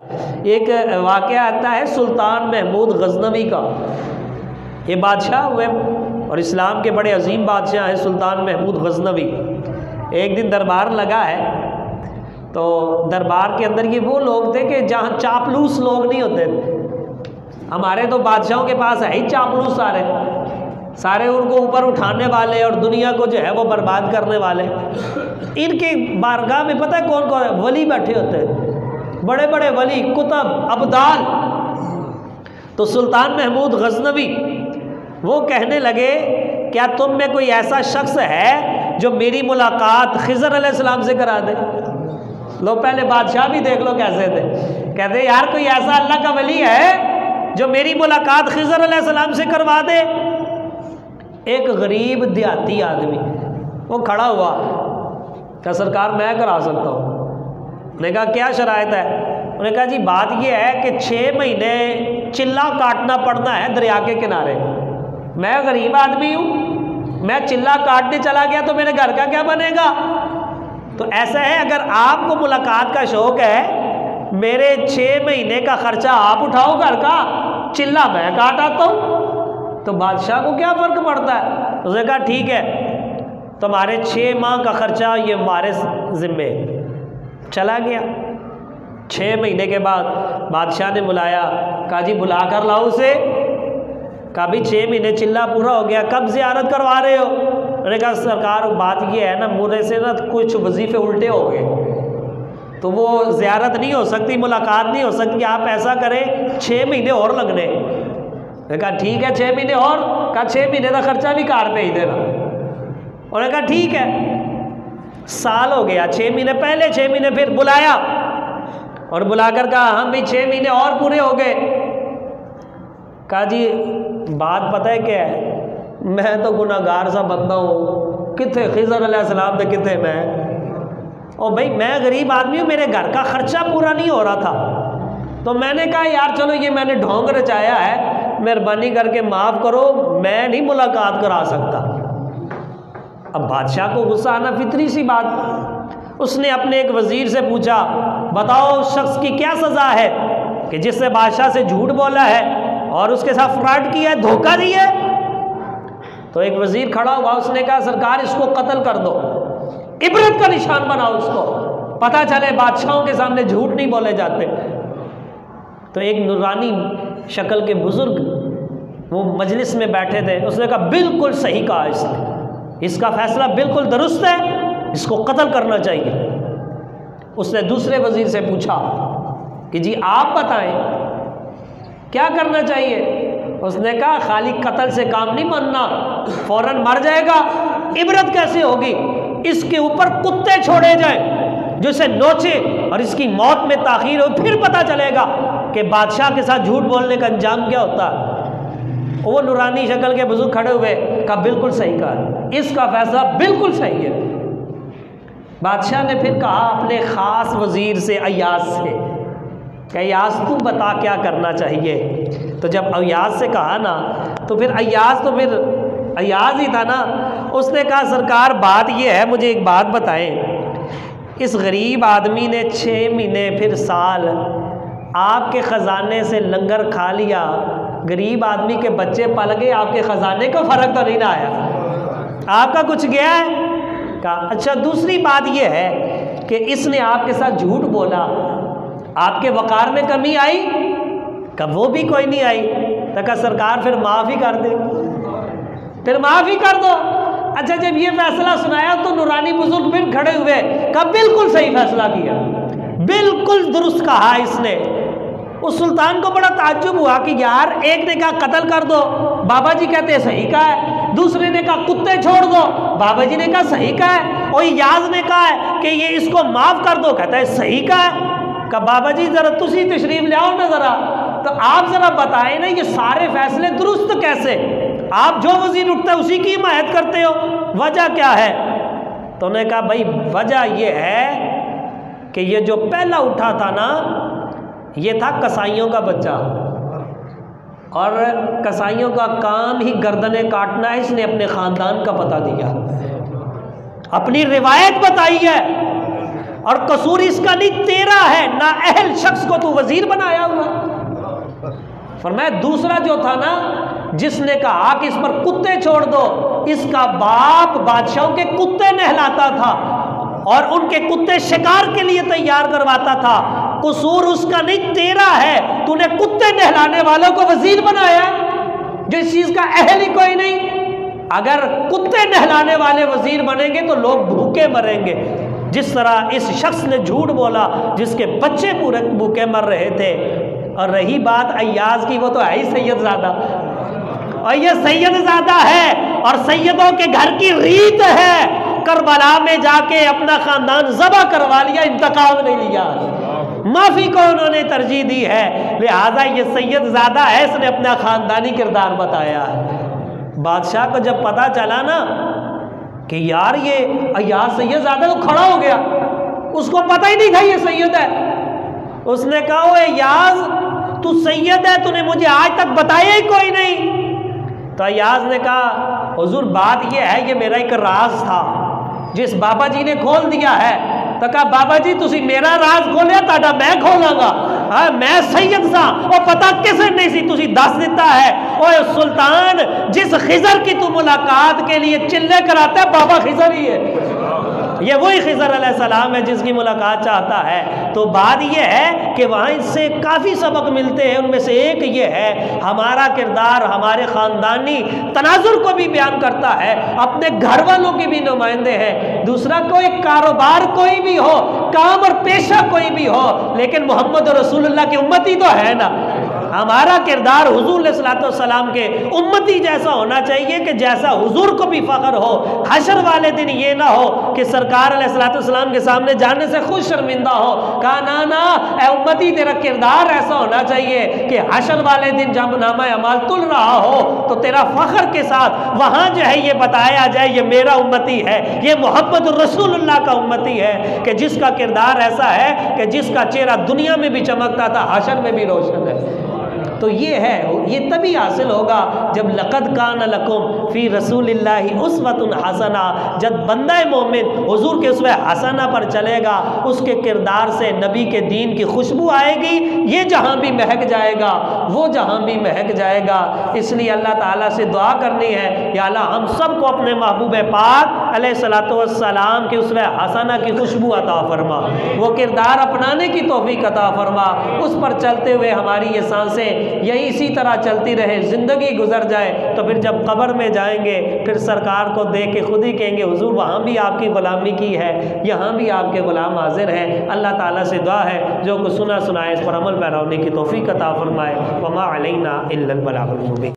एक वाक़या आता है सुल्तान महमूद गज़नवी का। ये बादशाह हुए और इस्लाम के बड़े अजीम बादशाह हैं सुल्तान महमूद गज़नवी। एक दिन दरबार लगा है, तो दरबार के अंदर ये वो लोग थे कि जहाँ चापलूस लोग नहीं होते। हमारे तो बादशाहों के पास है ही चापलूस सारे उनको ऊपर उठाने वाले और दुनिया को जो है वो बर्बाद करने वाले। इनके बारगाह में पता है कौन कौन है? वली बैठे होते हैं, बड़े बड़े वली, कुतब, अब्दाल। तो सुल्तान महमूद गज़नवी वो कहने लगे, क्या तुम में कोई ऐसा शख्स है जो मेरी मुलाकात खिज़र अलैहिस्सलाम से करा दे? लो पहले बादशाह भी देख लो कैसे थे। कहते यार कोई ऐसा अल्लाह का वली है जो मेरी मुलाकात खिज़र अलैहिस्सलाम से करवा दे? एक गरीब देहाती आदमी वो खड़ा हुआ, क्या सरकार मैं करा सकता हूँ। उन्होंने कहा क्या शराइत है? उन्होंने कहा जी बात यह है कि 6 महीने चिल्ला काटना पड़ना है दरिया के किनारे। मैं गरीब आदमी हूँ, मैं चिल्ला काटने चला गया तो मेरे घर का क्या बनेगा? तो ऐसा है अगर आपको मुलाकात का शौक़ है, मेरे 6 महीने का खर्चा आप उठाओ घर का, चिल्ला मैं काट आता हूँ। तो बादशाह को क्या फ़र्क पड़ता है? उसने कहा ठीक है, तुम्हारे 6 माह का खर्चा ये हमारे ज़िम्मे। चला गया। 6 महीने के बाद बादशाह ने बुलाया, कहा जी बुला कर लाओ उसे। कहा भी 6 महीने चिल्ला पूरा हो गया, कब ज़ियारत करवा रहे हो? मैंने कहा सरकार बात ये है ना, मुझे से ना कुछ वजीफ़े उल्टे हो गए, तो वो ज़ियारत नहीं हो सकती, मुलाकात नहीं हो सकती। आप ऐसा करें 6 महीने और लगने। मैंने कहा ठीक है 6 महीने और। कहा 6 महीने का खर्चा भी कार पे ही देना। उन्होंने कहा ठीक है। साल हो गया, 6 महीने पहले, 6 महीने फिर बुलाया और बुलाकर कहा हम भी 6 महीने और पूरे हो गए। कहा जी बात पता है क्या है, मैं तो गुनाहगार सा बंदा हूँ, कितने खिज़र अलैहिस्सलाम थे कितने मैं, और भाई मैं गरीब आदमी हूँ, मेरे घर का खर्चा पूरा नहीं हो रहा था। तो मैंने कहा यार चलो ये मैंने ढोंग रचाया है, मेहरबानी करके माफ़ करो, मैं नहीं मुलाकात करा सकता। अब बादशाह को गुस्सा आना फितरी सी बात। उसने अपने एक वज़ीर से पूछा, बताओ उस शख्स की क्या सज़ा है कि जिसने बादशाह से झूठ बोला है और उसके साथ फ्रॉड किया है, धोखा दिया है? तो एक वज़ीर खड़ा हुआ, उसने कहा सरकार इसको कत्ल कर दो, इबरत का निशान बनाओ इसको, पता चले बादशाहों के सामने झूठ नहीं बोले जाते। तो एक नूरानी शक्ल के बुज़ुर्ग वो मजलिस में बैठे थे, उसने कहा बिल्कुल सही कहा इसने, इसका फ़ैसला बिल्कुल दुरुस्त है, इसको कत्ल करना चाहिए। उसने दूसरे वज़ीर से पूछा कि जी आप बताएं क्या करना चाहिए? उसने कहा खाली कत्ल से काम नहीं बनना, फ़ौरन मर जाएगा, इबरत कैसे होगी? इसके ऊपर कुत्ते छोड़े जाएं जो इसे नोचे और इसकी मौत में ताख़ीर हो, फिर पता चलेगा कि बादशाह के साथ झूठ बोलने का अंजाम क्या होता है। वो नूरानी शक्ल के बुजुर्ग खड़े हुए, कहा बिल्कुल सही कहा, इसका फैसला बिल्कुल सही है। बादशाह ने फिर कहा अपने ख़ास वज़ीर से, अय्याज़ से, कि अय्याज़ तू बता क्या करना चाहिए। तो जब अय्याज़ से कहा ना, तो फिर अय्याज़ तो फिर अय्याज़ ही था ना। उसने कहा सरकार बात ये है, मुझे एक बात बताएं, इस गरीब आदमी ने 6 महीने फिर साल आपके ख़जाने से लंगर खा लिया, गरीब आदमी के बच्चे पल गए, आपके ख़जाने को फ़र्क तो नहीं ना आया, आपका कुछ गया है? कहा अच्छा दूसरी बात यह है कि इसने आपके साथ झूठ बोला, आपके वक़ार में कमी आई? कहा वो भी कोई नहीं आई। तो कहा सरकार फिर माफ़ ही कर दे, फिर माफ़ ही कर दो। अच्छा जब ये फैसला सुनाया तो नूरानी बुजुर्ग फिर खड़े हुए, कहा बिल्कुल सही फैसला किया, बिल्कुल दुरुस्त कहा इसने। उस सुल्तान को बड़ा ताज्जुब हुआ कि यार एक ने कहा कत्ल कर दो, बाबा जी कहते सही कहा है, दूसरे ने कहा कुत्ते छोड़ दो, बाबा जी ने कहा सही कहा है, और याज ने कहा है कि ये इसको माफ़ कर दो, कहता है सही कहा है। कहा बाबा जी ज़रा तुसी तशरीफ ले आओ ना ज़रा, तो आप ज़रा बताएं ना ये सारे फैसले दुरुस्त कैसे? आप जो वज़ीर उठता है उसी की हिमायत करते हो, वजह क्या है? तो उन्होंने कहा भाई वजह ये है कि ये जो पहला उठा था ना, ये था कसाईयों का बच्चा, और कसाईयों का काम ही गर्दने काटना है। इसने अपने ख़ानदान का पता दिया, अपनी रिवायत बताई है, और कसूर इसका नहीं तेरा है, ना अहल शख्स को तू वजीर बनाया हुआ। फरमाया दूसरा जो था ना, जिसने कहा कि इस पर कुत्ते छोड़ दो, इसका बाप बादशाहों के कुत्ते नहलाता था और उनके कुत्ते शिकार के लिए तैयार करवाता था। कसूर उसका नहीं तेरा है, तूने कुत्ते नहलाने वालों को वजीर बनाया जो इस चीज का अहल ही कोई नहीं। अगर कुत्ते नहलाने वाले वजीर बनेंगे तो लोग भूखे मरेंगे, जिस तरह इस शख्स ने झूठ बोला जिसके बच्चे पूरे भूखे मर रहे थे। और रही बात अय्याज की, वो तो है ही सैयदजादा, और ये सैयदजादा है और सैयदों के घर की रीत है। करबला में जाके अपना खानदान ज़बह करवा लिया, इंतकाम नहीं लिया, माफी को उन्होंने तरजीह दी है, लिहाजा ये सैयदजादा है, इसने अपना खानदानी किरदार बताया है। बादशाह को जब पता चला ना कि यार ये अय्याज सैयदजादा, तो खड़ा हो गया, उसको पता ही नहीं था ये सैयद है। उसने कहा ओ अय्याज तू सैयद है, तूने मुझे आज तक बताया ही कोई नहीं। तो अय्याज ने कहा हुजूर बात ये है, ये मेरा एक राज था जिस बाबा जी ने खोल दिया है। तो कहा बाबा जी तुसी मेरा राज खोलिया, ताड़ा मैं खोलांगा, हाँ मैं सैयद सा, और पता किसे नहीं सी, तुसी दस दिता है। ओए सुल्तान, जिस खिजर की तू मुलाकात के लिए चिल्ले कराता है, बाबा खिजर ही है, ये वही खिजर अलैहिस्सलाम है जिसकी मुलाकात चाहता है। तो बात यह है कि वहाँ इससे काफ़ी सबक मिलते हैं। उनमें से एक ये है, हमारा किरदार हमारे ख़ानदानी तनाजुर को भी बयान करता है, अपने घर वालों के भी नुमाइंदे हैं। दूसरा, कोई कारोबार कोई भी हो, काम और पेशा कोई भी हो, लेकिन मोहम्मद रसूलुल्लाह की उम्मती तो है ना। हमारा किरदार हुजूर अलैहिस्सलाम के उम्मती जैसा होना चाहिए कि जैसा हुजूर को भी फ़ख्र हो। हशर वाले दिन ये ना हो कि सरकार अलैहिस्सलाम के सामने जाने से खुद शर्मिंदा हो। कहा ना ना ए उम्मती, तेरा किरदार ऐसा होना चाहिए कि हशर वाले दिन जब नामा अमाल तुल रहा हो तो तेरा फ़ख्र के साथ वहाँ जो है ये बताया जाए ये मेरा उम्मती है, ये मोहम्मद रसूलुल्लाह का उम्मती है, कि जिसका किरदार ऐसा है कि जिसका चेहरा दुनिया में भी चमकता था, हशर में भी रोशन है। तो ये है, ये तभी हासिल होगा जब लक़द कान लकुम फ़ी रसूलिल्लाहि उस्वतुन हसना, जब बंदा मोमिन हुजूर के उसवे हसना पर चलेगा, उसके किरदार से नबी के दीन की खुशबू आएगी, ये जहाँ भी महक जाएगा वो जहाँ भी महक जाएगा। इसलिए अल्लाह ताला से दुआ करनी है, या अल्लाह हम सब को अपने महबूब पाक अलैहिस्सलातु वस्सलाम के उसवे हसना की खुशबू अता फरमा, वो किरदार अपनाने की तौफीक अता फरमा, उस पर चलते हुए हमारी ये सांसें यही इसी तरह चलती रहे, ज़िंदगी गुजर जाए, तो फिर जब कब्र में जाएंगे फिर सरकार को देख के खुद ही कहेंगे हुजूर वहाँ भी आपकी ग़ुलामी की है, यहाँ भी आपके ग़ुलाम हाजिर हैं। अल्लाह ताला से दुआ है जो कुछ सुना सुनाए इस पर अमल पैरा होने की तौफीक अता फरमाए। वमा अलैना इल्लल बलागुल मुबीन।